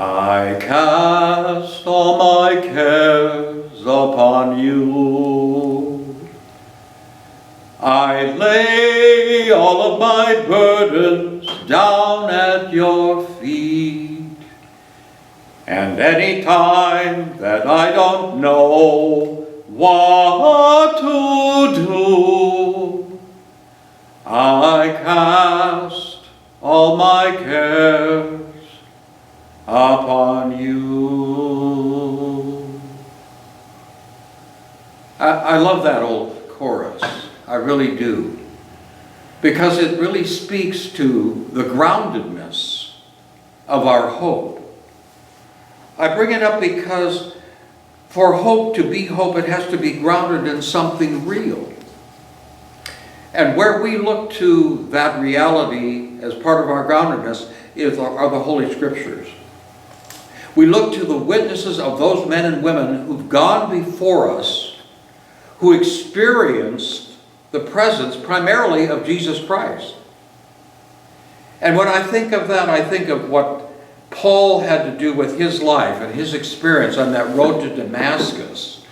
I cast all my cares upon you. I lay all of my burdens down at your feet. And any time that I don't know what to do, I cast all my cares upon you. I love that old chorus. I really do. Because it really speaks to the groundedness of our hope. I bring it up because for hope to be hope, it has to be grounded in something real. And where we look to that reality as part of our groundedness are the Holy Scriptures. We look to the witnesses of those men and women who've gone before us, who experienced the presence primarily of Jesus Christ. And when I think of that, I think of what Paul had to do with his life and his experience on that road to Damascus.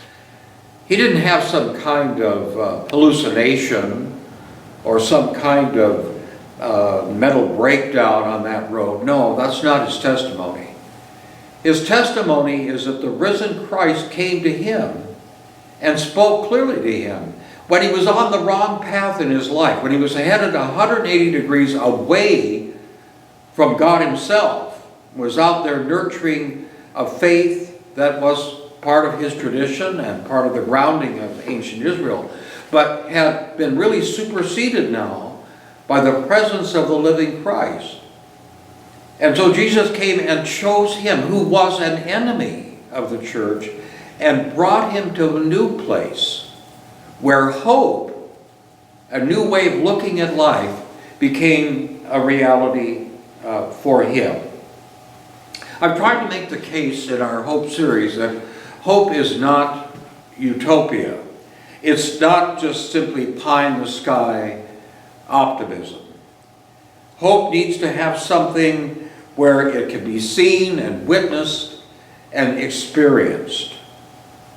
He didn't have some kind of hallucination or some kind of mental breakdown on that road. No, that's not his testimony. His testimony is that the risen Christ came to him and spoke clearly to him when he was on the wrong path in his life, when he was headed 180 degrees away from God himself, was out there nurturing a faith that was part of his tradition and part of the grounding of ancient Israel, but had been really superseded now by the presence of the living Christ. And so Jesus came and chose him, who was an enemy of the church, and brought him to a new place where hope, a new way of looking at life, became a reality for him. I've tried to make the case in our Hope series that hope is not utopia. It's not just simply pie-in-the-sky optimism. Hope needs to have something where it can be seen and witnessed and experienced.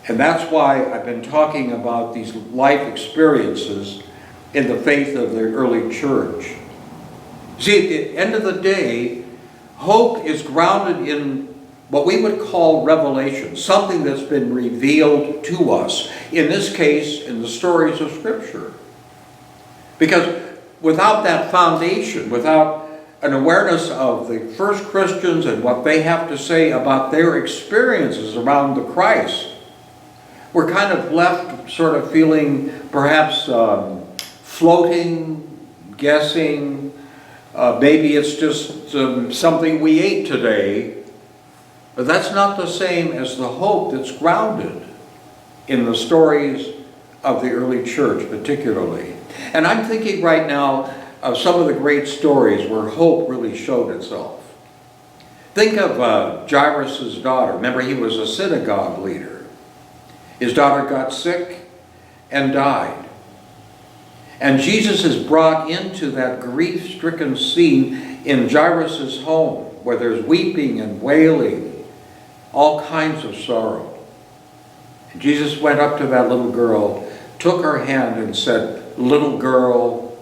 And that's why I've been talking about these life experiences in the faith of the early church. See, at the end of the day, hope is grounded in what we would call revelation, something that's been revealed to us, in this case, in the stories of Scripture. Because without that foundation, without an awareness of the first Christians and what they have to say about their experiences around the Christ, we're kind of left sort of feeling perhaps floating, guessing. Maybe it's just something we ate today. But that's not the same as the hope that's grounded in the stories of the early church particularly. And I'm thinking right now of some of the great stories where hope really showed itself. Think of Jairus' daughter. Remember, he was a synagogue leader. His daughter got sick and died. And Jesus is brought into that grief-stricken scene in Jairus' home where there's weeping and wailing, all kinds of sorrow. And Jesus went up to that little girl, took her hand and said, "Little girl,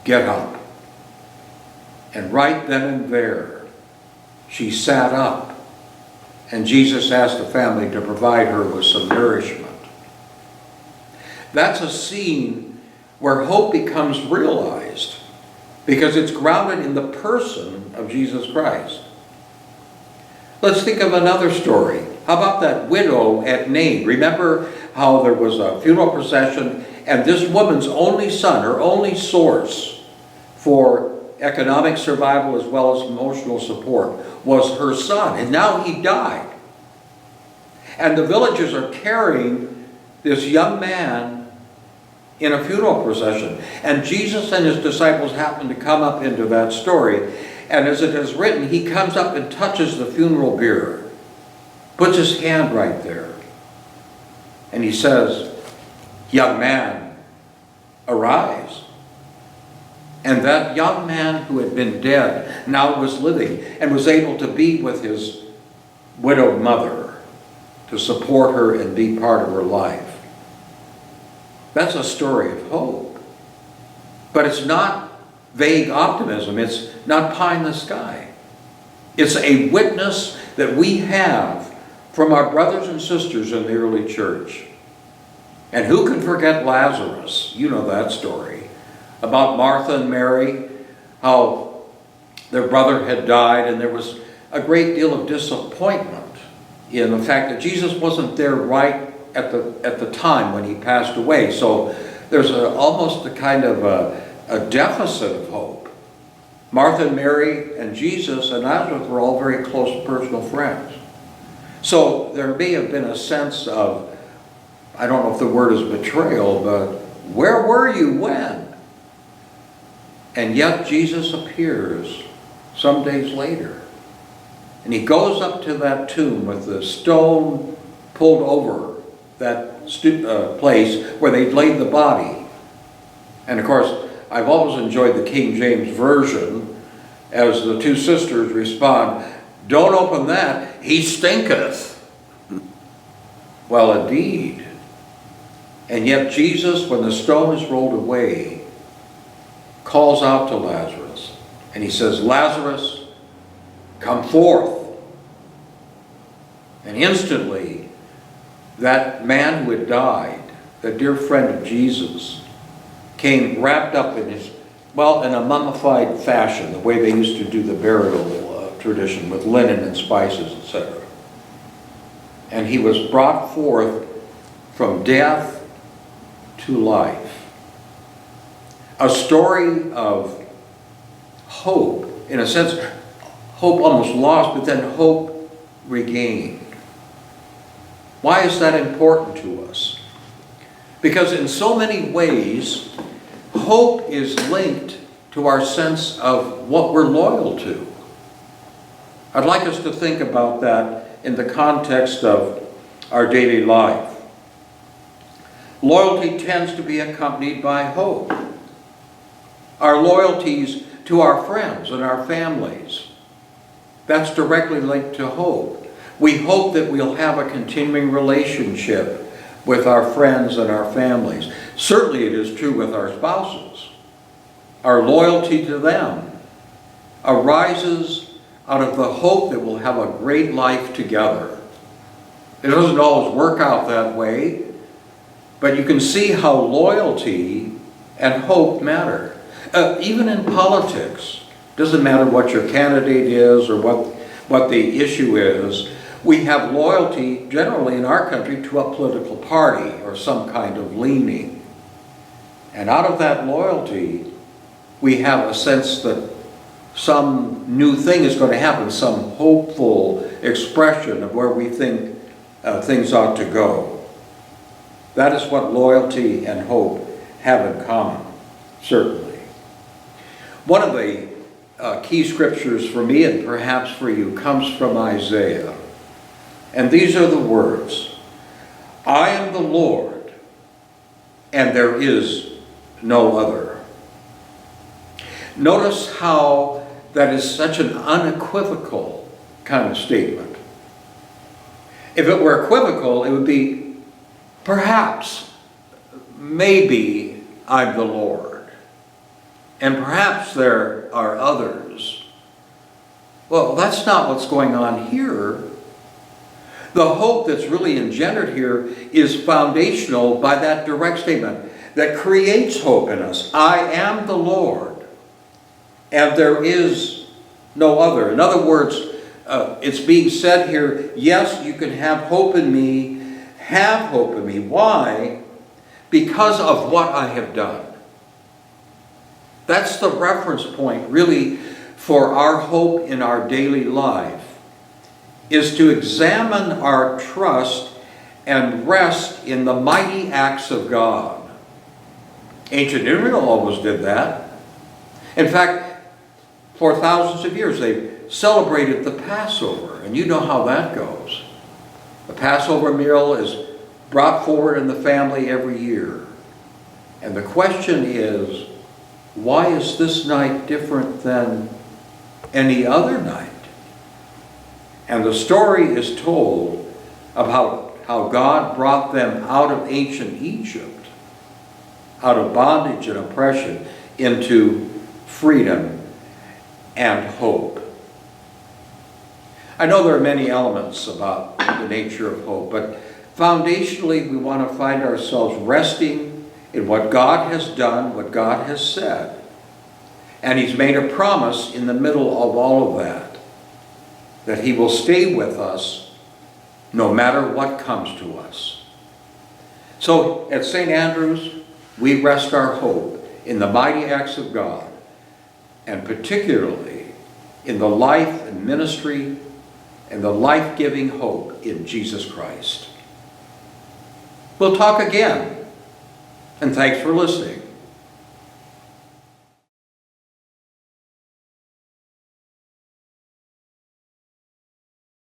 get up." And right then and there, she sat up. And Jesus asked the family to provide her with some nourishment. That's a scene where hope becomes realized because it's grounded in the person of Jesus Christ. Let's think of another story. How about that widow at Nain? Remember how there was a funeral procession and this woman's only son, her only source for economic survival as well as emotional support, was her son, and now he died. And the villagers are carrying this young man in a funeral procession. And Jesus and his disciples happen to come up into that story. And as it is written, he comes up and touches the funeral bier, puts his hand right there, and he says, "Young man, arise." And that young man who had been dead now was living and was able to be with his widowed mother to support her and be part of her life. That's a story of hope. But it's not vague optimism. It's not pie in the sky. It's a witness that we have from our brothers and sisters in the early church. And who can forget Lazarus? You know that story. About Martha and Mary, how their brother had died, and there was a great deal of disappointment in the fact that Jesus wasn't there right at the time when he passed away. So there's almost a kind of a deficit of hope. Martha and Mary and Jesus and Lazarus were all very close personal friends. So there may have been a sense of, I don't know if the word is betrayal, but where were you when? And yet Jesus appears some days later. And he goes up to that tomb with the stone pulled over that place where they'd laid the body. And of course, I've always enjoyed the King James Version as the two sisters respond, "Don't open that, he stinketh." Well, indeed. And yet Jesus, when the stone is rolled away, calls out to Lazarus. And he says, "Lazarus, come forth." And instantly, that man who had died, the dear friend of Jesus, came wrapped up in his, well, in a mummified fashion, the way they used to do the burial tradition with linen and spices, etc. And he was brought forth from death to life. A story of hope, in a sense, hope almost lost, but then hope regained. Why is that important to us? Because in so many ways, hope is linked to our sense of what we're loyal to. I'd like us to think about that in the context of our daily life. Loyalty tends to be accompanied by hope. Our loyalties to our friends and our families, that's directly linked to hope. We hope that we'll have a continuing relationship with our friends and our families. Certainly it is true with our spouses. Our loyalty to them arises out of the hope that we'll have a great life together. It doesn't always work out that way, but you can see how loyalty and hope matter. Even in politics, doesn't matter what your candidate is or what the issue is, we have loyalty generally in our country to a political party or some kind of leaning. And out of that loyalty, we have a sense that some new thing is going to happen, some hopeful expression of where we think things ought to go. That is what loyalty and hope have in common, certainly. One of the key scriptures for me, and perhaps for you, comes from Isaiah. And these are the words, "I am the Lord, and there is no other." Notice how that is such an unequivocal kind of statement. If it were equivocal, it would be, perhaps, maybe I'm the Lord, and perhaps there are others. Well, that's not what's going on here. The hope that's really engendered here is foundational by that direct statement that creates hope in us. I am the Lord, and there is no other. In other words, it's being said here, yes, you can have hope in me, have hope in me. Why? Because of what I have done. That's the reference point, really, for our hope in our daily life, is to examine our trust and rest in the mighty acts of God. Ancient Israel always did that. In fact, for thousands of years, they celebrated the Passover, and you know how that goes. The Passover meal is brought forward in the family every year. And the question is, why is this night different than any other night? And the story is told about how God brought them out of ancient Egypt, out of bondage and oppression, into freedom and hope. I know there are many elements about the nature of hope, but foundationally we want to find ourselves resting in what God has done, what God has said. And He's made a promise in the middle of all of that He will stay with us no matter what comes to us. So at St. Andrew's, we rest our hope in the mighty acts of God, and particularly in the life and ministry and the life-giving hope in Jesus Christ. We'll talk again, and thanks for listening.